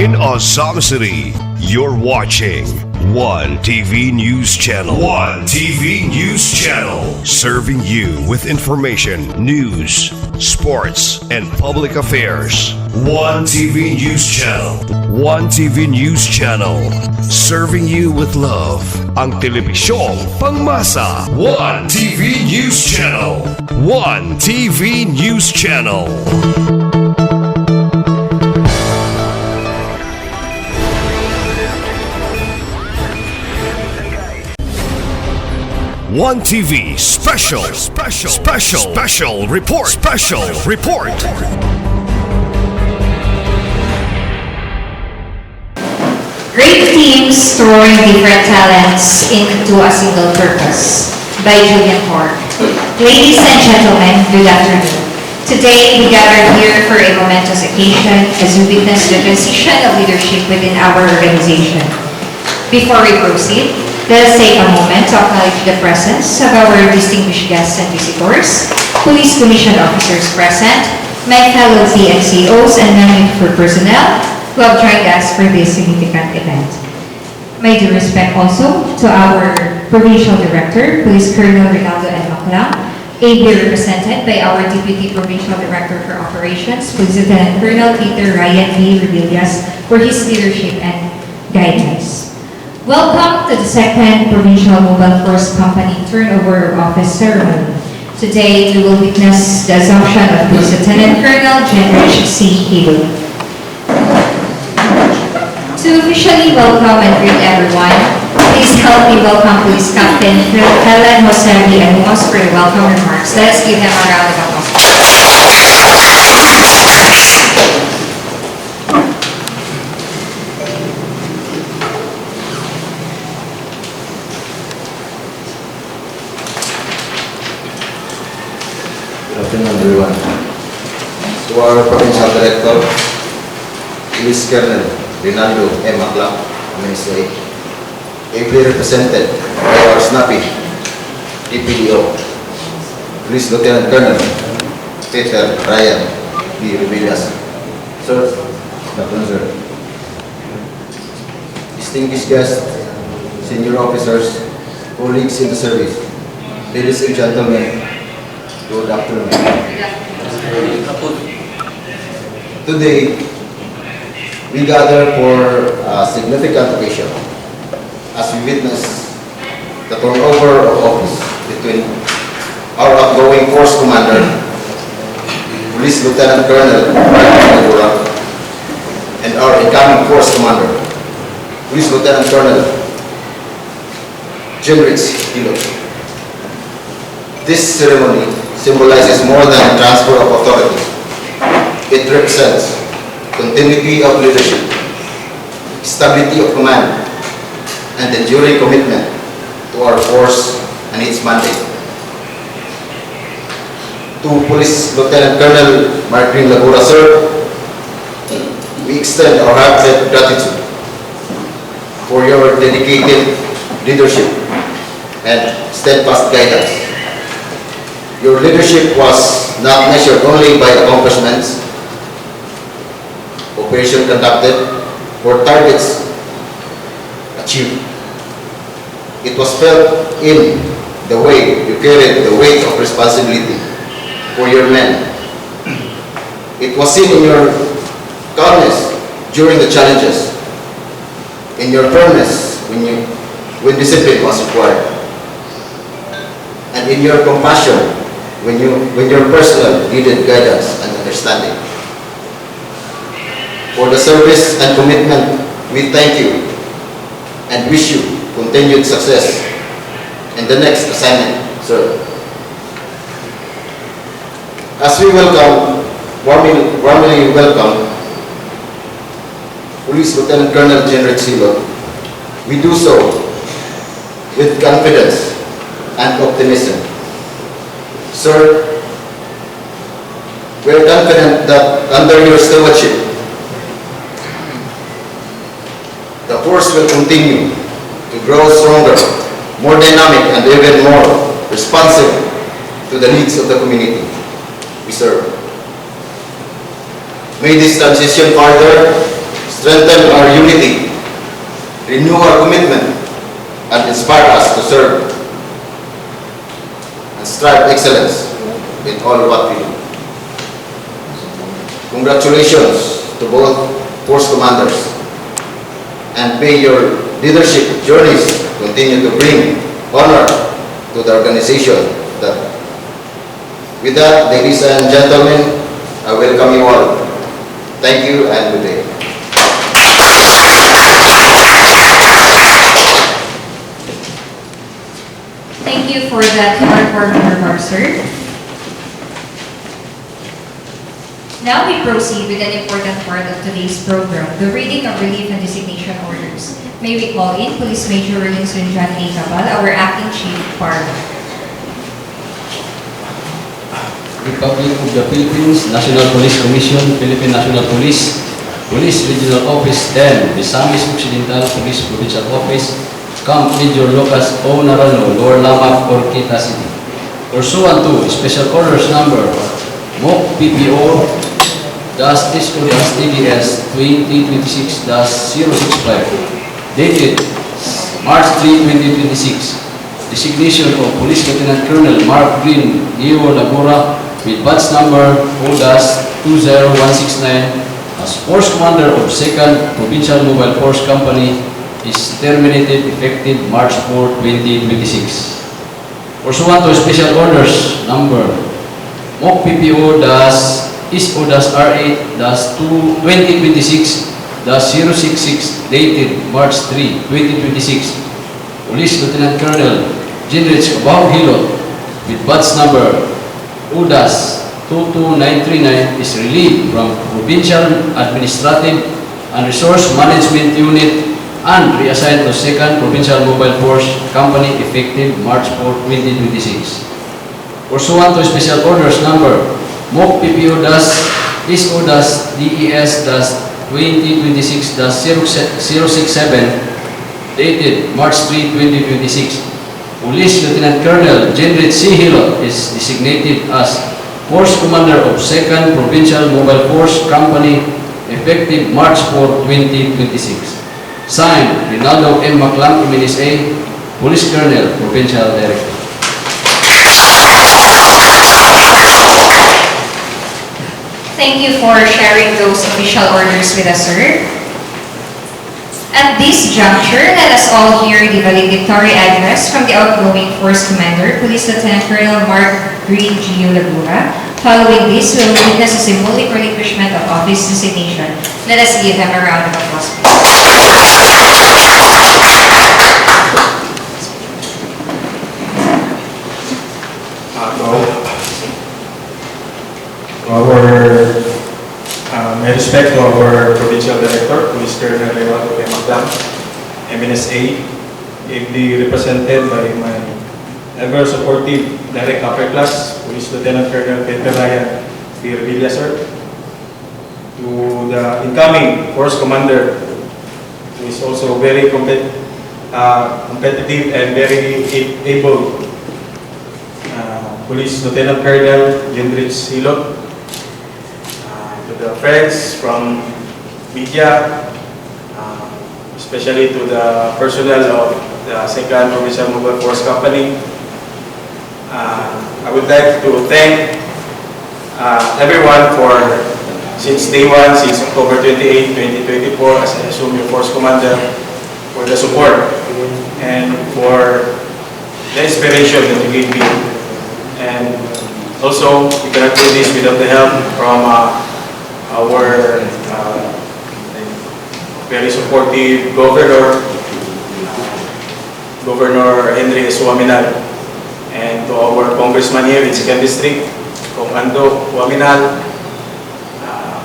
in Azam City. You're watching One TV News Channel. One TV News Channel. Serving you with information, news, sports, and public affairs. One TV News Channel. One TV News Channel. Serving you with love. Ang telebisyong pangmasa. One TV News Channel. One TV News Channel. One TV special report. Great teams throwing different talents into a single purpose by Julian Horn. Ladies and gentlemen, good afternoon. Today, we gather here for a momentous occasion as we witness the transition of leadership within our organization. Before we proceed, let us take a moment to acknowledge the presence of our distinguished guests and visitors, Police Commission officers present, my fellow CNCOs and non-uniformed personnel who have joined us for this significant event. My due respect also to our Provincial Director, Police Colonel Rinaldo N. Maclang, ably represented by our Deputy Provincial Director for Operations, Police Lieutenant Colonel Peter Ryan B. Rebillas, for his leadership and guidance. Welcome to the second Provincial Mobile Force Company Turnover of Office Ceremony. Today, we will witness the assumption of Police Lieutenant Colonel Jenrich C. Hilo. To officially welcome and greet everyone, please help me welcome Police Captain Helen Josevi and Moss for the welcome remarks. Let's give them a round of applause. Good afternoon, everyone. To our Provincial Director, Police Colonel Rinaldo M. Maclang, MSA, ably represented by our snappy DPDO, Police Lieutenant Colonel Peter Ryan B. Rebillas. Sir, good afternoon, sir. Distinguished guests, senior officers, colleagues in the service, ladies and gentlemen, good afternoon. Today, we gather for a significant occasion as we witness the turnover of office between our outgoing force commander, Police Lieutenant Colonel Martin Lagura, and our incoming force commander, Police Lieutenant Colonel Jenrich Hilo. This ceremony symbolizes more than a transfer of authority. It represents continuity of leadership, stability of command, and enduring commitment to our force and its mandate. To Police Lieutenant Colonel Martin Lagura, sir, we extend our heartfelt gratitude for your dedicated leadership and steadfast guidance. Your leadership was not measured only by accomplishments, operations conducted, or targets achieved. It was felt in the way you carried the weight of responsibility for your men. It was seen in your calmness during the challenges, in your firmness when discipline was required, and in your compassion when your personnel needed guidance and understanding. For the service and commitment, we thank you and wish you continued success in the next assignment, sir. As we warmly welcome Police Lieutenant Colonel Jenrich Hilo, we do so with confidence and optimism. Sir, we are confident that under your stewardship, the force will continue to grow stronger, more dynamic, and even more responsive to the needs of the community we serve. May this transition further strengthen our unity, renew our commitment, and inspire us to serve and strive excellence in all what we do. Congratulations to both force commanders, and may your leadership journeys continue to bring honor to the organization. With that, ladies and gentlemen, I welcome you all. Thank you and good day. Thank you for that heartwarming remark, sir. Now we proceed with an important part of today's program, the reading of relief and designation orders. May we call in Police Major Williamson John A. Cabal, our Acting Chief Parliament. Republic of the Philippines, National Police Commission, Philippine National Police, Police Regional Office 10, Misamis Occidental Police Provincial Office, Camp Major Lucas O. Narano, Lower Lamap, Orquita City. Pursuant to Special Orders Number MOC PPO TDS 2026-065, dated March 3, 2026, designation of Police Lieutenant Colonel Mark Green Dio Lagura with batch number O-20169 as Force Commander of 2nd Provincial Mobile Force Company is terminated effective March 4, 2026. Pursuant to Special Orders Number MOC PPO-ISO-R8-2026-066 dated March 3, 2026, Police Lieutenant Colonel Jinrich Cabao Hilot with batch number U-22939 is relieved from Provincial Administrative and Resource Management Unit and reassigned to 2nd Provincial Mobile Force Company effective March 4, 2026. Pursuant to Special Orders Number MOC PPO-ISO-DES-2026-067 dated March 3, 2026, Police Lieutenant Colonel Jinrich C. Hilot is designated as Force Commander of 2nd Provincial Mobile Force Company effective March 4, 2026. Signed, Rinaldo M. Maclang, MNSA, Police Colonel, Provincial Director. Thank you for sharing those official orders with us, sir. At this juncture, let us all hear the valedictory address from the outgoing Force Commander, Police Lieutenant Colonel Mark Green G. Lagura. Following this, we will witness a symbolic relinquishment of office designation. Let us give him a round of applause, please. My respect to our Provincial Director, Police Colonel Rinaldo M. Maclang, MNSA, ably represented by my ever supportive direct upper class, Police Lieutenant Colonel Pedro Ryan P. Revilla, sir, to the incoming Force Commander, who is also very competitive and very able, Police Lieutenant Colonel Jinrich Hilot, the friends from media, especially to the personnel of the 2nd Provincial Mobile Force Company. I would like to thank everyone for, since day one, since October 28, 2024, as I assume your Force Commander, for the support and for the inspiration that you gave me. And also, we cannot do this without the help from our very supportive Governor, Governor Henry Suaminal, and to our Congressman here in 2nd District, Kong Ando Waminal,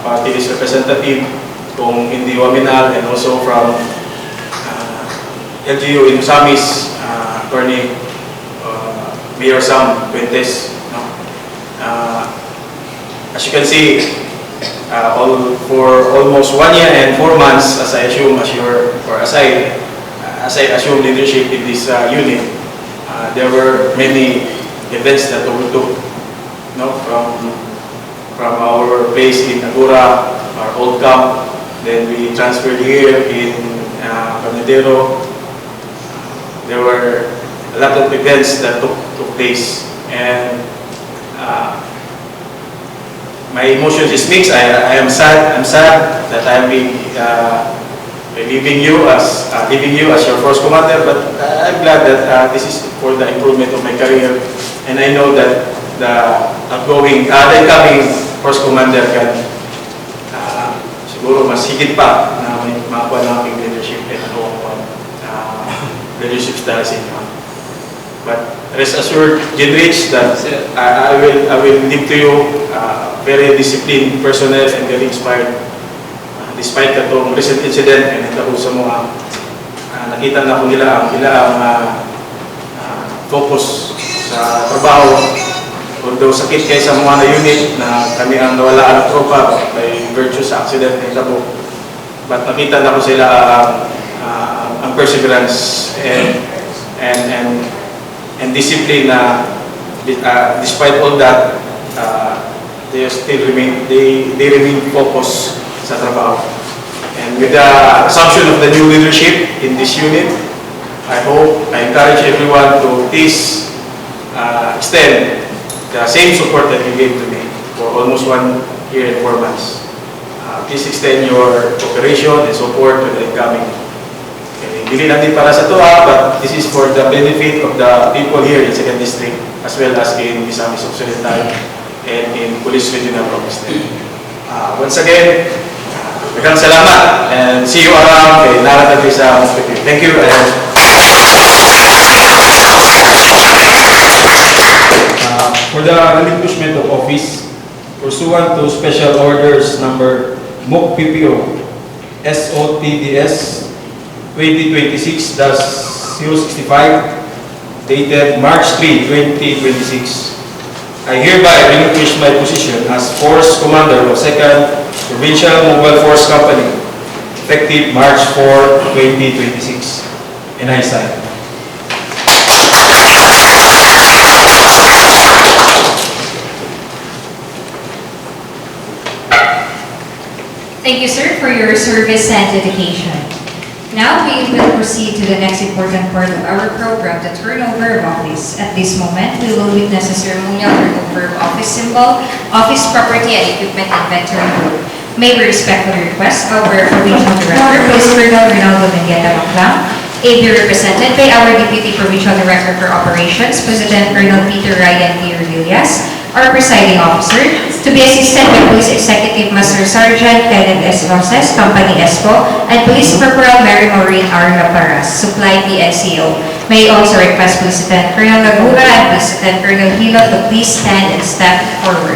Party List Representative, Kong Indy Waminal, and also from LGU in Misamis, Attorney Mayor Sam Fuentes. As you can see, for almost 1 year and 4 months, as I assume, as I assume leadership in this unit, there were many events that we took, from our base in Agura, our old camp, Then we transferred here in Panadero. There were a lot of events that took place, and my emotions is mixed. I am sad. I'm sad that I'll be leaving you as your first commander. But I'm glad that this is for the improvement of my career, and I know that the incoming first commander can siguro mas higit pa na may makuha ng aking leadership and leadership style sa inyo. But rest assured, Genrich, that I will leave to you very disciplined personnel and very inspired. Despite katong recent incident and ito sa mga nakita na ko nila ang focus sa trabaho. Although sakit kayo sa mga na-unit na kami ang nawalaan ng tropa by virtue sa accident na ito. But nakita na ko sila ang perseverance and discipline na despite all that, they remain focused sa trabaho. And with the assumption of the new leadership in this unit, I encourage everyone to please extend the same support that you gave to me for almost 1 year and 4 months. Please extend your cooperation and support to the incoming. Hindi lang din para sa TUA, but this is for the benefit of the people here in 2nd District as well as in Misamis Occidental and in Police Regional Office. Once again, maraming salamat and see you around kay Naratabi sa Mosquito. Thank you. For the relinquishment of office, pursuant to Special Orders number MOOC PPO SOTDS 2026-065 dated March 3, 2026. I hereby relinquish my position as Force Commander of 2nd Provincial Mobile Force Company effective March 4, 2026. And I sign. Thank you, sir, for your service and dedication. Now, we will proceed to the next important part of our program, the turnover of office. At this moment, we will witness a ceremonial turnover of office symbol, office property, and equipment inventory board. May we respectfully request our Provincial Director, Police Colonel Rinaldo Mendieta Maclang, be represented by our Deputy Provincial Director for Operations, President Colonel Peter Ryan P. Villas, our presiding officer, to be assisted by Police Executive Master Sergeant Kenneth S. Roses, Company ESCO, and Police Corporal Mary Maureen R. Laparas, Supply PNCO. May also request Police Lieutenant Colonel Lagura and Police Lieutenant Colonel Hilo to please stand and step forward.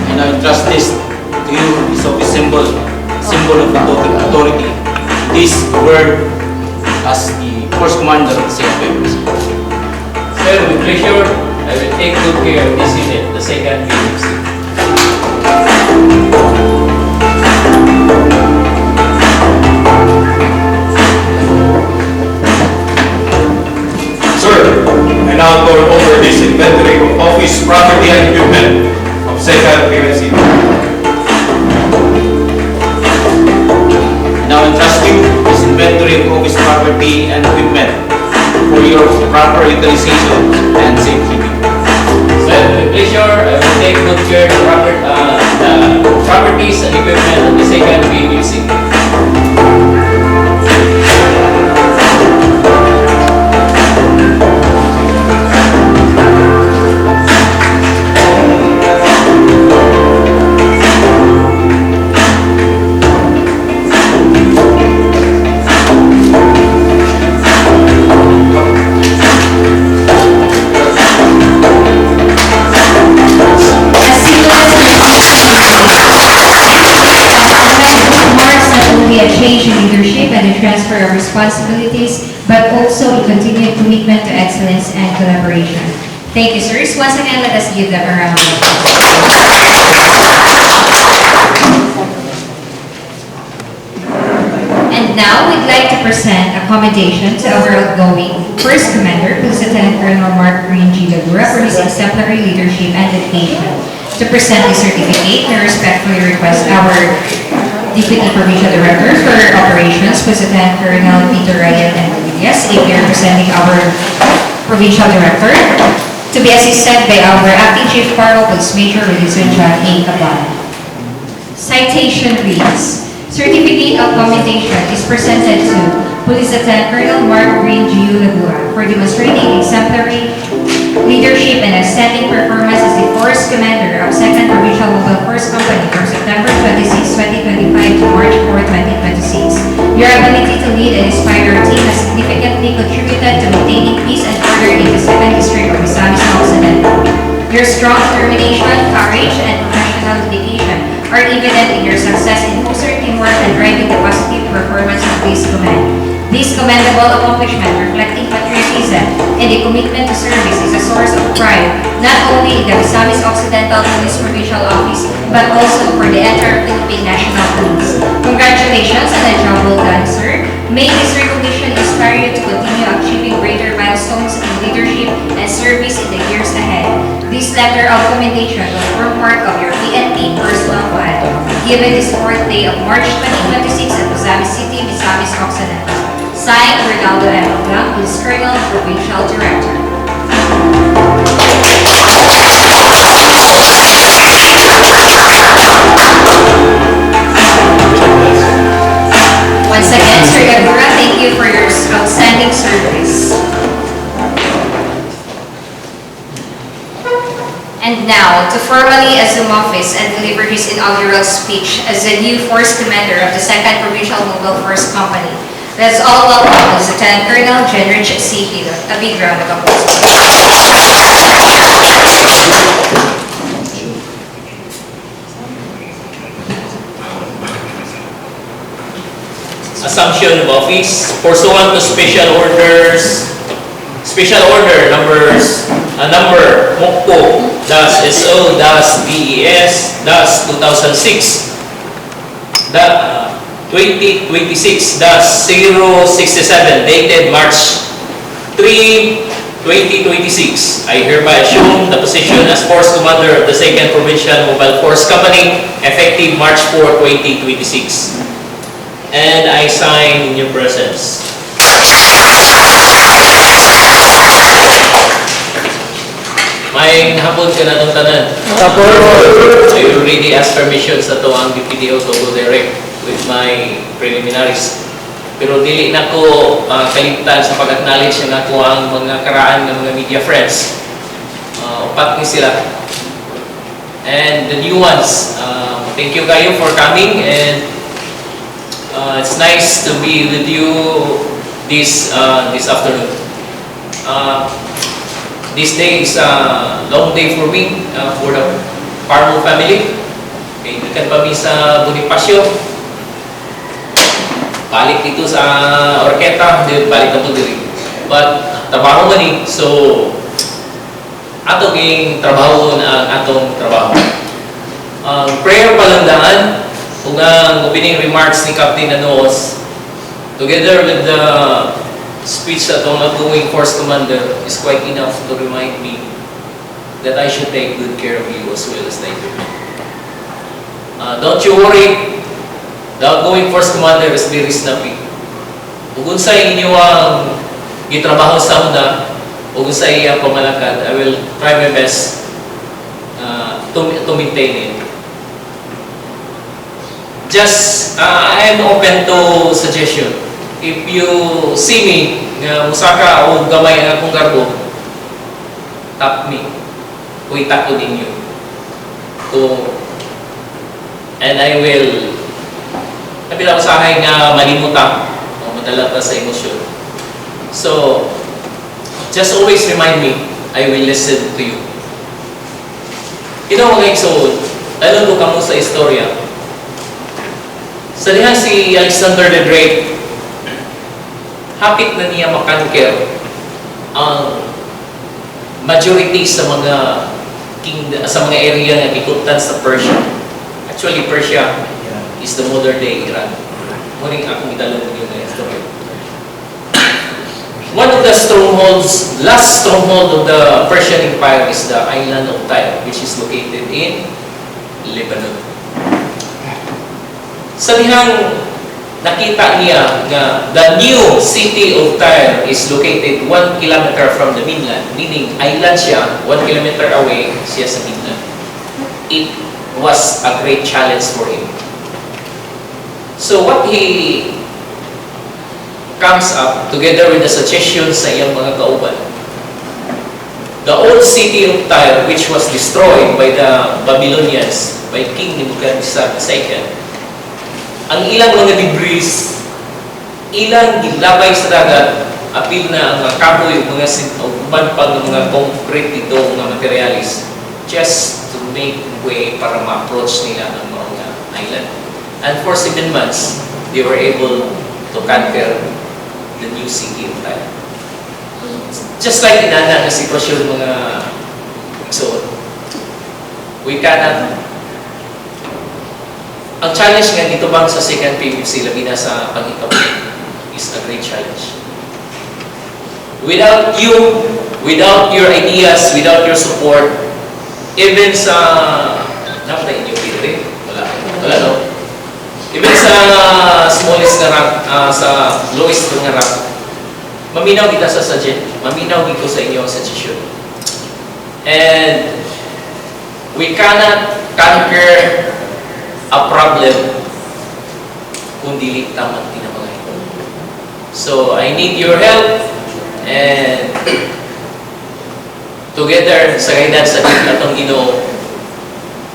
And I entrust this to you, this office symbol of authority. This word as the first commander of the Second Papers. Sir, with pleasure, I will take good care of this unit, the 2nd PFC. Sir, I now turn over this inventory of office property and equipment of 2nd PFC. Now entrust you this inventory of office property and equipment for your proper utilization and safekeeping. Sir, with pleasure, I will take good care of the properties and equipment of the 2nd PFC. responsibilities, but also a continued commitment to excellence and collaboration. Thank you, sirs. Once again, let us give them a round of applause. And now, we'd like to present a commendation to our outgoing First Commander, Police Lieutenant Colonel Mark Green G. Lagura, for his exemplary leadership and dedication. To present the certificate, I respectfully request our Deputy Provincial Director for Operations, Police Lieutenant Colonel Peter Ryan and Rodriguez, AP representing our Provincial Director, to be assisted by our Acting Chief Parlo Police Major Religion John A. Cabal. Citation reads, Certificate of Commendation is presented to Police Lieutenant Colonel Mark Green G. Lagura for demonstrating exemplary leadership and outstanding performance as the Force Commander of 2nd Provincial Mobile Force Company from September 26, 2025 to March 4, 2026. Your ability to lead and inspire our team has significantly contributed to maintaining peace and order in the 2nd District of Misamis Occidental. Your strong determination, courage, and professional dedication are evident in your success in fostering teamwork and driving the positive performance of this command. This commendable accomplishment, reflecting patriotism and a commitment to service, is a source of pride, not only in the Misamis Occidental Police Provincial Office, but also for the entire Philippine National Police. Congratulations on the job well done, sir. May this recognition inspire you to continue achieving greater milestones in leadership and service in the years ahead. This letter of commendation will form part of your PNP personal file, given this 4th day of March 2026 at Misamis City, Misamis Occidental. Signed, Ronaldo M. Blanc, Police Colonel, Provincial Director. Once again, Sir Lagura, thank you for your outstanding service. And now, to formally assume office and deliver his inaugural speech as the new Force Commander of the 2nd Provincial Mobile Force Company, let's all welcome Lieutenant Colonel Jenrich C. Hilot. A big round of applause. Assumption of office pursuant to special order number MOCPO SO DES 2006 2026 067 dated March 3, 2026. I hereby assume the position as Force Commander of the 2nd Provincial Mobile Force Company effective March 4, 2026. And I sign in your presence. May hapon ka na itong tanan. I already asked permission sa to ang BPDO to go direct with my preliminaries. Pero dili na ko kalimtan sa pag-acknowledge na ako ang mga karaan ng mga media friends. Upat ni sila. And the new ones, thank you kayo for coming, and it's nice to be with you this afternoon. This day is a long day for me, for the Parmo family. Okay, ikan pa mi sa Bonifacio. Balik dito sa Orqueta, balik na po dito. But, trabaho man eh. So, ato ging trabaho na atong trabaho. Prayer palandaan, kung ang opening remarks ni Captain Anoos, together with the speech that ang outgoing Force Commander is quite enough to remind me that I should take good care of you as well as they do. Don't you worry, the outgoing Force Commander is very snappy. Kung sa inyo ang gitrabaho sa una, kung sa iyang pamalakad, I will try my best to maintain it. Just, I am open to suggestion. If you see me, musaka o gamay ang akong garbo, tap me. Kuita ko din yun. And I will, nabilang sa akin nga malimutan o madala ka sa emosyon. So, just always remind me, I will listen to you. You know mga igsoon, alam ko kamo sa istorya. Sa dihan si Alexander the Great, hapit na niya makanker ang majority sa mga sa mga area na gikutan sa Persia. Actually, Persia is the modern day Iran. Muring akong italong yung story. One of the strongholds, last stronghold of the Persian Empire is the island of Tyre, which is located in Lebanon. Sabihang nakita niya na the new city of Tyre is located 1 kilometer from the mainland, meaning island siya, 1 kilometer away siya sa mainland. It was a great challenge for him. So what he comes up, together with the suggestions sa iyang mga kauban, the old city of Tyre, which was destroyed by the Babylonians, by King Nebuchadnezzar II, ang ilang mga debris, ilang gilabay sa dagat, apil na ang mga kahoy, mga uban pag ng mga concrete dito, mga materialis, just to make way para ma-approach nila ang mga island. And for 7 months, they were able to conquer the new city of Tyre. Just like inana na sitwasyon mga igsoon. We cannot. Ang challenge nga dito bang sa second PVC, labi na sa pangitaw, is a great challenge. Without you, without your ideas, without your support, even sa dapat inyo pili, wala no. Even sa smallest na rank, sa lowest na rank, maminaw kita sa suggest, maminaw dito sa inyo ang suggestion. And we cannot conquer a problem kung dili tamang tinamangay. So I need your help, and together sa guidance sa atong Ginoo,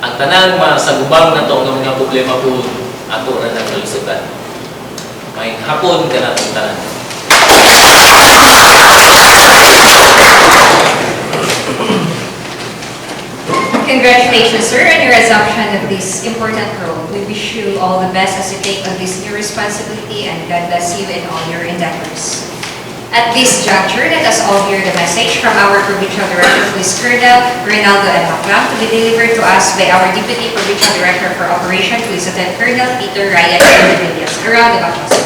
ang tanang masagubang na itong mga problema po ato na naglusutan. May hapon ka na itong tanan. Congratulations, sir, on your assumption of this important role. We wish you all the best as you take on this new responsibility, and God bless you in all your endeavors. At this juncture, let us all hear the message from our Provincial Director, Police Colonel Reynaldo M. Maclam, to be delivered to us by our Deputy Provincial Director for Operations, Lieutenant Colonel Peter Ryan Villas. A round of applause.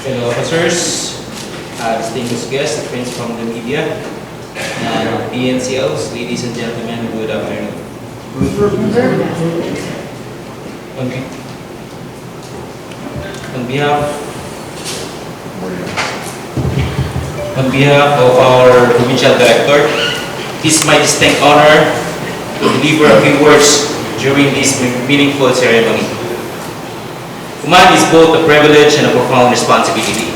Fellow officers, distinguished guests, friends from the media, PNCOs, ladies and gentlemen, good afternoon. On behalf of our Provincial Director, it is my distinct honor to deliver a few words during this meaningful ceremony. Command is both a privilege and a profound responsibility.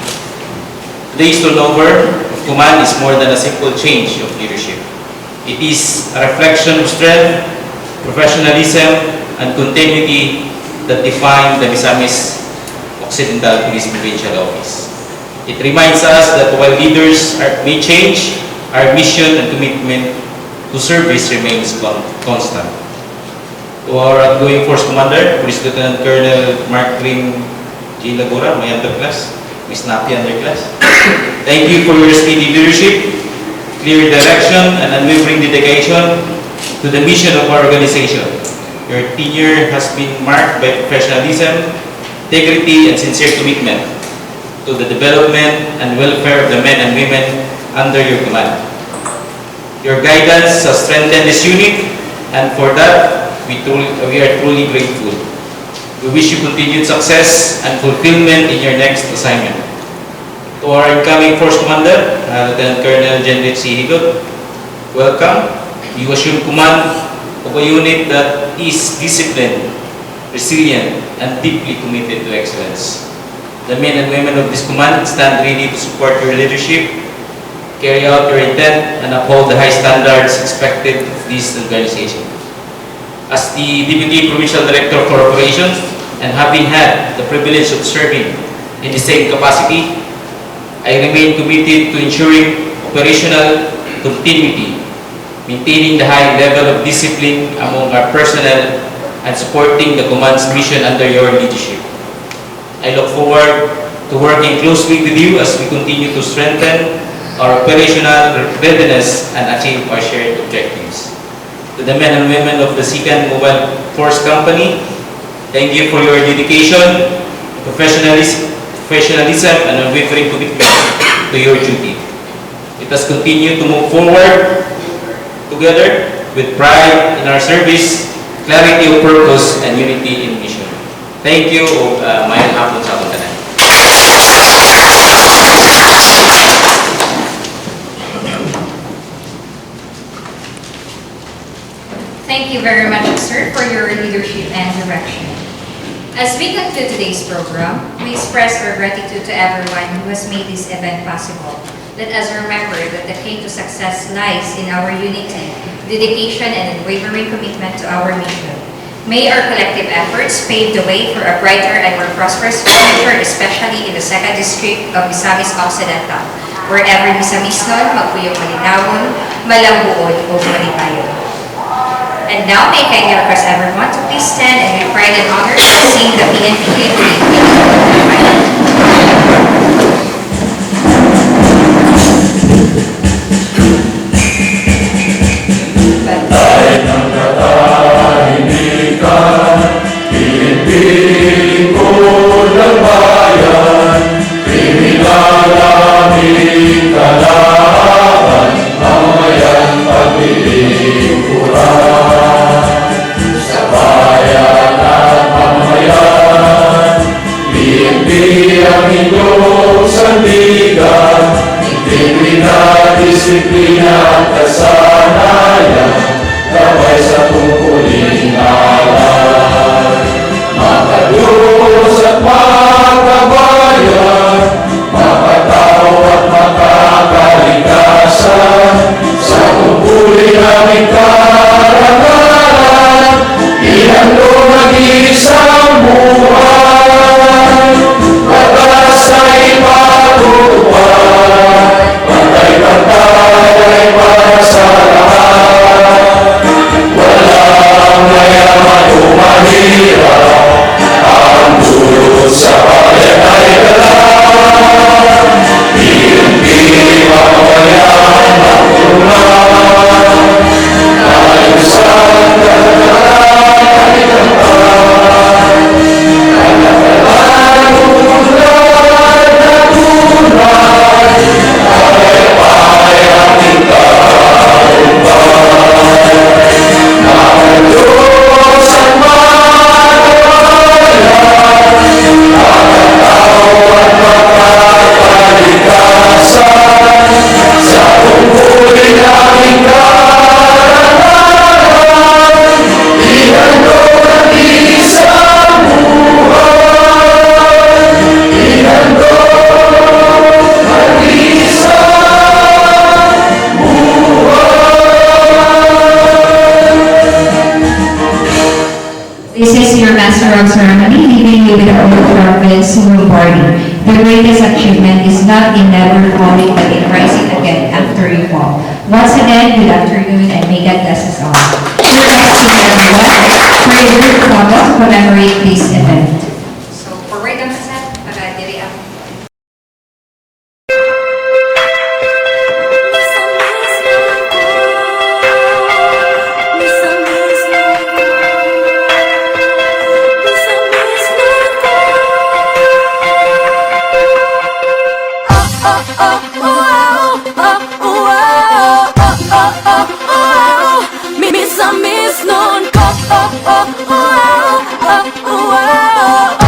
Today's turnover of command is more than a simple change of leadership. It is a reflection of strength, professionalism, and continuity that define the Misamis Occidental Police Provincial Office. It reminds us that while leaders may change, our mission and commitment to service remains constant. To our outgoing Force Commander, Police Lieutenant Colonel Mark Lim G. Lagura, my underclass, Miss Napi underclass. Thank you for your steady leadership, clear direction, and unwavering dedication to the mission of our organization. Your tenure has been marked by professionalism, integrity, and sincere commitment to the development and welfare of the men and women under your command. Your guidance has strengthened this unit, and for that, we are truly grateful. We wish you continued success and fulfillment in your next assignment. To our incoming Force Commander, Lieutenant Colonel Jenrit C. Higot, welcome. You assume command of a unit that is disciplined, resilient, and deeply committed to excellence. The men and women of this command stand ready to support your leadership, carry out your intent, and uphold the high standards expected of this organization. As the Deputy Provincial Director for Operations, and having had the privilege of serving in the same capacity, I remain committed to ensuring operational continuity, maintaining the high level of discipline among our personnel, and supporting the command's mission under your leadership. I look forward to working closely with you as we continue to strengthen our operational readiness and achieve our shared objectives. To the men and women of the Second Mobile Force Company, thank you for your dedication, professionalism, and unwavering commitment to your duty. Let us continue to move forward together with pride in our service, clarity of purpose, and unity in mission. Thank you, mayang hapon sa akong tanan. Thank you very much, sir, for your leadership and direction. As we conclude today's program, we express our gratitude to everyone who has made this event possible. Let us remember that the key to success lies in our unity, dedication, and unwavering commitment to our mission. May our collective efforts pave the way for a brighter and more prosperous future, especially in the 2nd District of Misamis Occidental, where every Misamisnon magpuyong malinawon, malambuod o malipayon. And now, may I kindly request everyone to please stand and with pride and honor to sing the PNP Tayo ng katahimikan, pinipiling ko ng bayan, kriminal aming kalaban, mamayan paglilingkuran. Sa bayan at mamayan, PNP ang inyong sandigan, integridad, disiplina at kasanayan, gabay sa tungkuling alay. Makadiyos at makabayan, makatao at makakalikasan, sa tungkuling aming karangalan, ihandog mag-iisang buhay. Batas ay patutupad, pantay-pantay ay para sa lahat. Walang mayaman o mahirap, ang dulot sa bayan ay galang. PNP mamayan magtulungan, ayusan kalagayan ay kampan. Kalagayan tulad na tunay, payapay ating talumpay. Nakadiyos at makabayan, makatao at makakalikasan, sa tungkulin aming karangalan, ihandog ang isang buhay. Ihandog ang isang This is your Master of Ceremony, leaving you with our own province, party. The greatest achievement is not in never falling, but in rising again after you fall. Once again, good afternoon, and may God bless us all. Your next everyone, for your group photo to commemorate this event. So, forward ang kasat, para diri ang Miss nun ko, oh, oh, oh, oh, oh, oh.